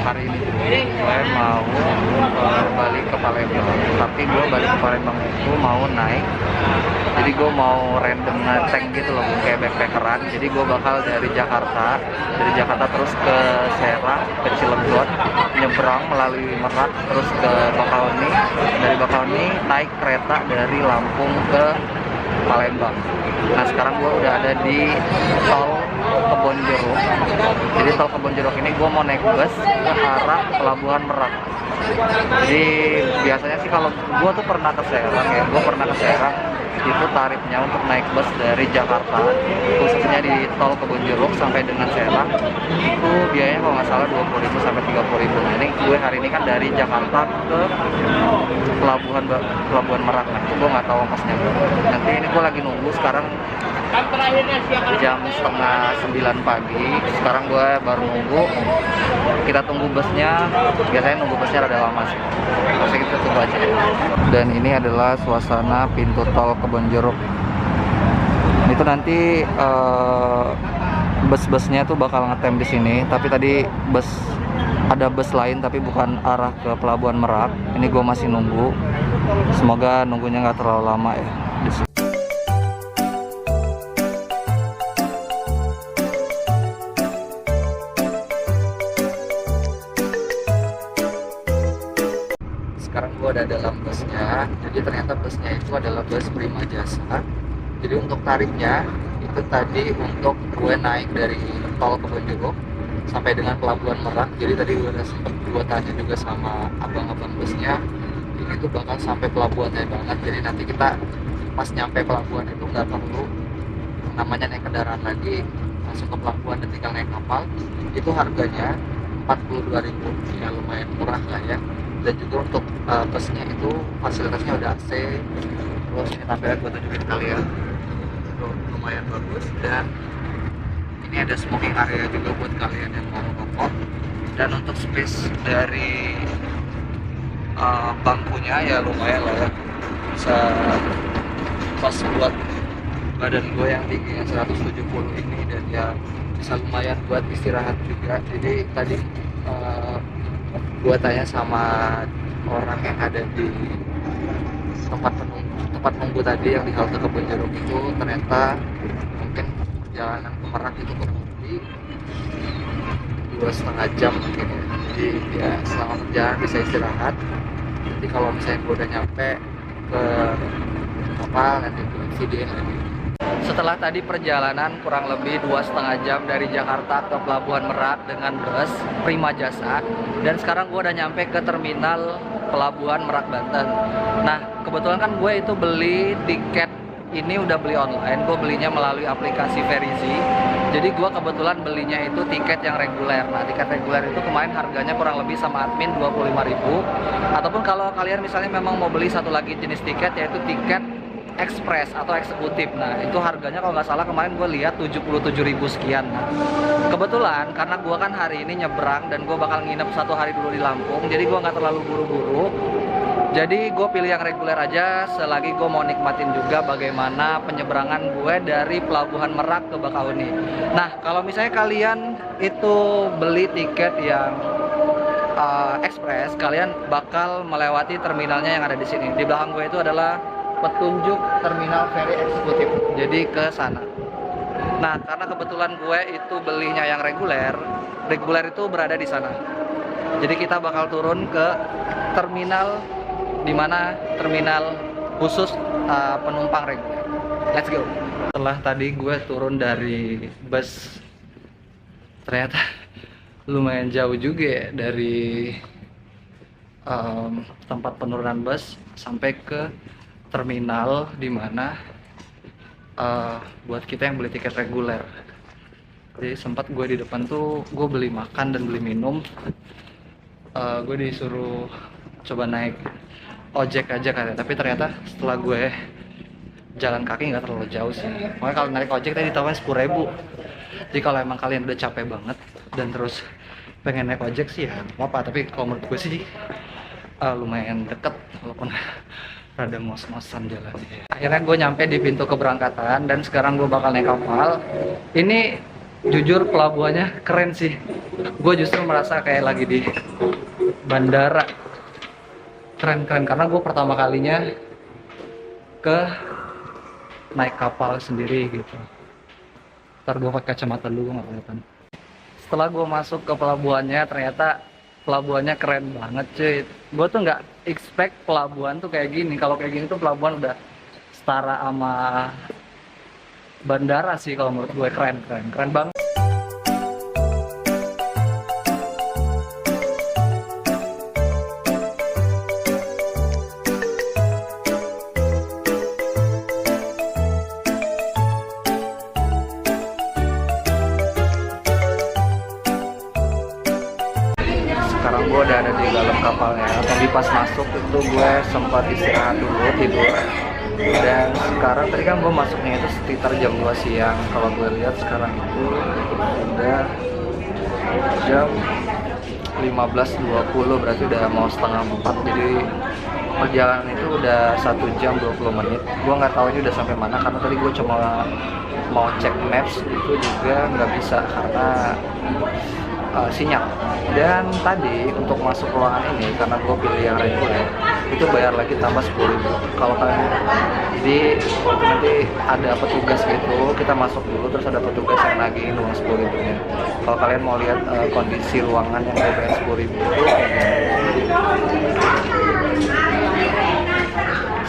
hari ini gue mau balik ke Palembang, tapi gue balik ke Palembang itu mau naik, jadi gue mau random ngeteng gitu loh, kayak backpackeran. Jadi gue bakal dari Jakarta terus ke Serang, ke Cilegon, nyebrang melalui Merak terus ke Bakahuni, dari Bakahuni naik kereta dari Lampung ke Palembang. Nah sekarang gue udah ada di tol Kebonjeruk. Jadi tol Kebonjeruk ini gue mau naik bus ke arah Pelabuhan Merak. Jadi biasanya sih kalau gue tuh pernah ke Serang ya, itu tarifnya untuk naik bus dari Jakarta, khususnya di tol Kebonjeruk sampai dengan Serang, itu biayanya kalau nggak salah 20.000 sampai 30.000. Nah ini gue hari ini kan dari Jakarta ke Pelabuhan Merak. Nah itu gue nggak tahu ongkosnya. Nanti ini gue lagi nunggu sekarang jam setengah 9 pagi. Sekarang gue baru nunggu. Kita tunggu busnya. Biasanya nunggu busnya rada lama sih. Masih kita tunggu aja. Dan ini adalah suasana pintu tol Kebonjeruk. Itu nanti bus-busnya tuh bakal ngetem di sini. Tapi tadi ada bus lain tapi bukan arah ke Pelabuhan Merak. Ini gue masih nunggu. Semoga nunggunya nggak terlalu lama ya di sini. Sekarang gue ada dalam busnya. Jadi ternyata busnya itu adalah bus Prima Jasa. Jadi untuk tarifnya itu tadi untuk gue naik dari tol Kebonjeruk sampai dengan Pelabuhan Merak. Jadi tadi gue tanya juga sama abang-abang busnya, ini tuh bakal sampai pelabuhannya banget. Jadi nanti kita pas nyampe pelabuhan itu nggak perlu namanya naik kendaraan lagi, langsung ke pelabuhan dan tinggal naik kapal. Itu harganya 42.000, ya lumayan murah lah ya. Dan juga untuk busnya itu fasilitasnya udah AC, terus ini tampilan gue tunjukin kalian, tuh lumayan bagus. Dan ini ada smoking area juga buat kalian yang mau ngerokok. Dan untuk space dari bangkunya ya lumayan lah ya, bisa pas buat badan gue yang tingginya 170 ini, dan ya bisa lumayan buat istirahat juga. Jadi tadi gue tanya sama orang yang ada di tempat nunggu tadi yang di halte Kebonjeruk itu, ternyata mungkin perjalanan ke Merak itu kurang lebih 2,5 jam mungkin ya. Jadi ya selama perjalanan bisa istirahat. Nanti kalau misalnya gue udah nyampe ke kapal, nanti gue videoin lagi. Setelah tadi perjalanan kurang lebih 2,5 jam dari Jakarta ke Pelabuhan Merak dengan bus Prima Jasa, dan sekarang gue udah nyampe ke terminal Pelabuhan Merak Banten. Nah kebetulan kan gue itu beli tiket ini udah beli online, gue belinya melalui aplikasi Verizi. Jadi gue kebetulan belinya itu tiket yang reguler. Nah tiket reguler itu kemarin harganya kurang lebih sama admin 25.000. Ataupun kalau kalian misalnya memang mau beli satu lagi jenis tiket, yaitu tiket ekspres atau eksekutif. Nah itu harganya kalau nggak salah kemarin gue lihat 77.000 sekian. Nah kebetulan karena gue kan hari ini nyebrang dan gue bakal nginep 1 hari dulu di Lampung, jadi gue nggak terlalu buru-buru. Jadi gue pilih yang reguler aja, selagi gue mau nikmatin juga bagaimana penyeberangan gue dari Pelabuhan Merak ke Bakahuni. Nah kalau misalnya kalian itu beli tiket yang ekspres, kalian bakal melewati terminalnya yang ada di sini. Di belakang gue itu adalah petunjuk terminal feri eksekutif, jadi ke sana. Nah karena kebetulan gue itu belinya yang reguler itu berada di sana. Jadi kita bakal turun ke terminal, dimana terminal khusus penumpang reguler. Let's go. Setelah tadi gue turun dari bus, ternyata lumayan jauh juga ya dari tempat penurunan bus sampai ke terminal, dimana buat kita yang beli tiket reguler. Jadi sempat gue di depan tuh gue beli makan dan beli minum. Gue disuruh coba naik ojek aja katanya, tapi ternyata setelah gue jalan kaki nggak terlalu jauh sih. Makanya kalau naik ojek tadi ditawarin 10.000. Jadi kalau emang kalian udah capek banget dan terus pengen naik ojek sih ya apa, tapi kalau menurut gue sih lumayan deket walaupun rada ngos-ngosan jalannya. Akhirnya gue nyampe di pintu keberangkatan dan sekarang gue bakal naik kapal. Ini Jujur pelabuhannya keren sih. Gue justru merasa kayak lagi di bandara. Keren-keren karena gue pertama kalinya ke naik kapal sendiri gitu. Ntar gue pakai kacamata dulu, nggak kelihatan. Setelah gue masuk ke pelabuhannya, ternyata pelabuhannya keren banget cuy. Gue tuh nggak expect pelabuhan tuh kayak gini. Kalau kayak gini tuh pelabuhan udah setara sama bandara sih kalau menurut gue. Keren banget. Sekarang gue udah ada di dalam kapalnya. Tadi pas masuk itu gue sempat istirahat dulu, tidur. Dan sekarang tadi kan gue masuknya itu sekitar jam 2 siang. Kalau gue lihat sekarang itu udah jam 15.20, berarti udah mau setengah 4. Jadi perjalanan itu udah 1 jam 20 menit. Gue nggak tahu ini udah sampai mana karena tadi gue cuma mau cek maps itu juga nggak bisa karena sinyal. Dan tadi untuk masuk ruangan ini karena gue pilih yang reguler itu bayar lagi tambah 10.000. Kalau kalian jadi nanti ada petugas gitu, kita masuk dulu terus ada petugas yang nagihin uang 10.000 nya. Kalau kalian mau lihat kondisi ruangan yang gue bayar 10.000 itu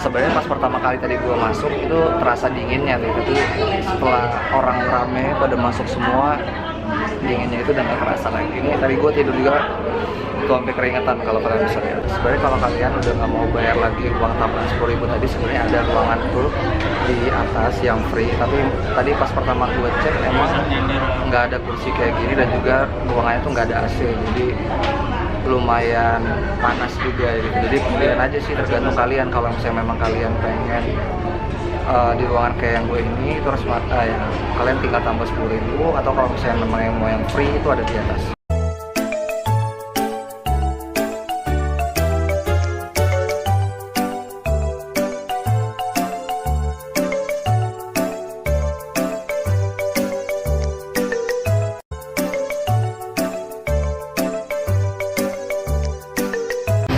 sebenarnya pas pertama kali tadi gue masuk itu terasa dinginnya gitu, tapi setelah orang rame pada masuk semua dinginnya itu udah gak kerasa lagi. Ini tadi gue tidur juga tuh sampai keringetan kalau kalian bisa lihat. Sebenarnya kalau kalian udah nggak mau bayar lagi uang tambahan 10.000 tadi, sebenarnya ada ruangan tuh di atas yang free. Tapi tadi pas pertama gue cek emang nggak ada kursi kayak gini dan juga ruangannya tuh nggak ada AC, jadi lumayan panas juga gitu. Jadi pilihan aja sih, tergantung kalian. Kalau misalnya memang kalian pengen di ruangan kayak yang gue ini itu harus ya kalian tinggal tambah 10.000, atau kalau misalnya memang yang mau yang free itu ada di atas.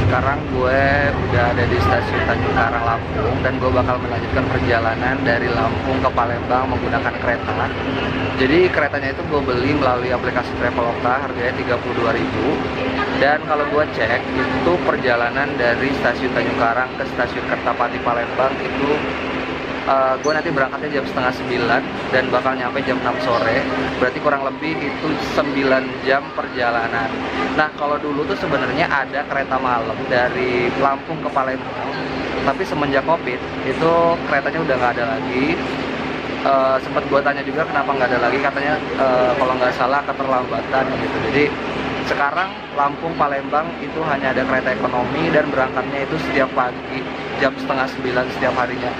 Sekarang gue udah ada di stasiun Tanjung Karang, Lampung, dan gue bakal melanjutkan perjalanan dari Lampung ke Palembang menggunakan kereta. Jadi keretanya itu gue beli melalui aplikasi Traveloka, harganya 32.000. Dan kalau gue cek itu perjalanan dari stasiun Tanjung Karang ke stasiun Kertapati Palembang itu gue nanti berangkatnya jam setengah 9 dan bakal nyampe jam 6 sore. Berarti kurang lebih itu 9 jam perjalanan. Nah kalau dulu tuh sebenarnya ada kereta malam dari Lampung ke Palembang, tapi semenjak Covid itu keretanya udah nggak ada lagi. Sempat gue tanya juga kenapa nggak ada lagi, katanya kalau nggak salah keterlambatan gitu. Jadi sekarang Lampung Palembang itu hanya ada kereta ekonomi dan berangkatnya itu setiap pagi jam setengah 9 setiap harinya.